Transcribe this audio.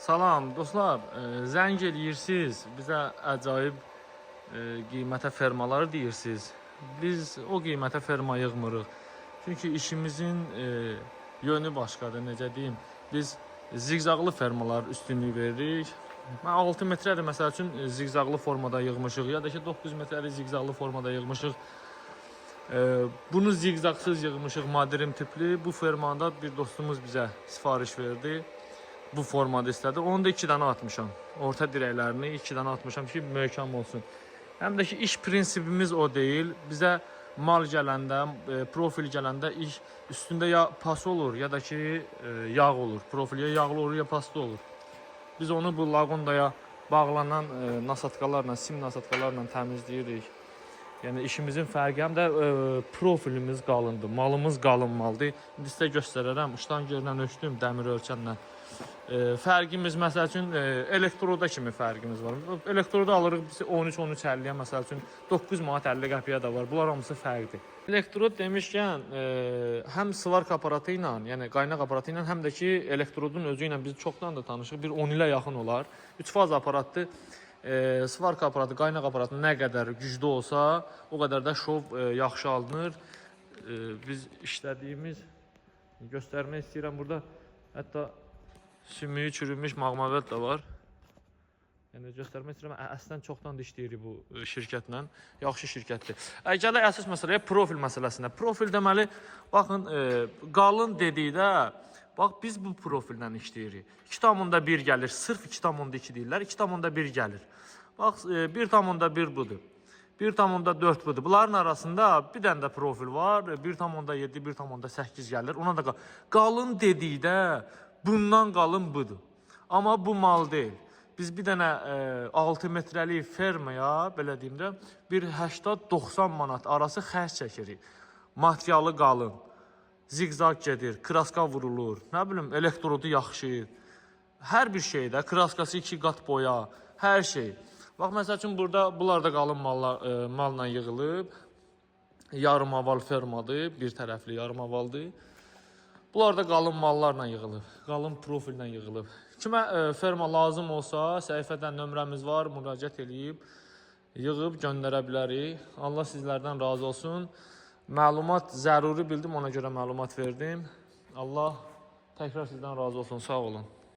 Salam dostlar, zəng eləyirsiniz, bizə acayip qiymətə fermaları deyirsiniz. Biz o qiymətə ferma yığmırıq. Çünki işimizin yönü başqadır, necə deyim. Biz zigzaqlı fermalar üstünlük veririk. 6 metrədir məsəl üçün zigzaqlı formada yığmışıq, ya da ki 9 metrəli zigzaqlı formada yığmışıq. Bunu zigzaqsız yığmışıq, modern tipli. Bu fermanda bir dostumuz bizə sifariş verdi. Bu formada istədi. Onu da 2 dənə atmışam. Orta dirəklərini 2 dənə atmışam ki, möhkəm olsun. Həm də ki, iş prinsipimiz o deyil. Bizə mal gələndə, profil gələndə iş üstündə ya pas olur, ya da ki, yağ olur. Profil ya yağlı olur, ya paslı olur. Biz onu bu laqondaya bağlanan nasatkalarla, sim nasatkalarla təmizləyirik. Yəni işimizin fərqi həm də profilimiz qalındır, malımız qalın maldır. İndi sizə göstərərəm, uçdan görünən ölçdüm dəmir ölçənlə. Fərqimiz məsəl üçün elektroda kimi fərqimiz var. Elektroda alırıq biz 13-13.50-yə məsəl üçün 9 manat 50 qəpiyə də var. Bunlar hamısı fərqdir. Elektrod demişkən həm svarka aparatı ilə, yəni qaynaq aparatı ilə, həm də ki elektrodun özü ilə biz çoxdan da tanışıq. Bir 10 ilə yaxın olar. 3 faz aparatdır. Svarka aparatı, qaynaq aparatı nə qədər güclü olsa, o qədər də şov yaxşı alınır. Biz işlədiyimiz, göstərmək istəyirəm burada, hətta sümüyü çürümüş mağmavət də var. Yəni göstərmək istəyirəm, əslən çoxdan da işləyirik bu şirkətlə. Yaxşı şirkətdir. Gələk əsas məsələyə, profil məsələsinə. Profil deməli, baxın, qalın dedikdə, bax biz bu profillə işləyirik. 2,1 gəlir, sırf 2,2 deyirlər, 2,1 gəlir. Bax, 1,1 budur. 1,4 budur. Bunların arasında bir dənə də profil var. 1,7, 1,8 gəlir. Ona da qalın dedikdə bundan qalın budur. Amma bu mal deyil. Biz bir dənə 6 metrəlik fermaya, belə deyim də, bir 80-90 manat arası xərc çəkirik. Materialı qalın, zigzag gedir, kraska vurulur, nə bilim, elektrodu yaxşı, hər bir şeydə, kraskası 2 qat boya, hər şey. Bax, məsəl üçün, bunlar da qalın malla yığılıb, yarım aval fermadır, bir tərəfli yarım avaldır. Bunlar da qalın mallarla yığılıb, qalın profillə yığılıb. Kimə ferma lazım olsa, səhifədən nömrəmiz var, müraciət edib, yığıb göndərə bilərik. Allah sizlərdən razı olsun. Məlumat zəruri bildim, ona görə məlumat verdim. Allah təkrar sizdən razı olsun, sağ olun.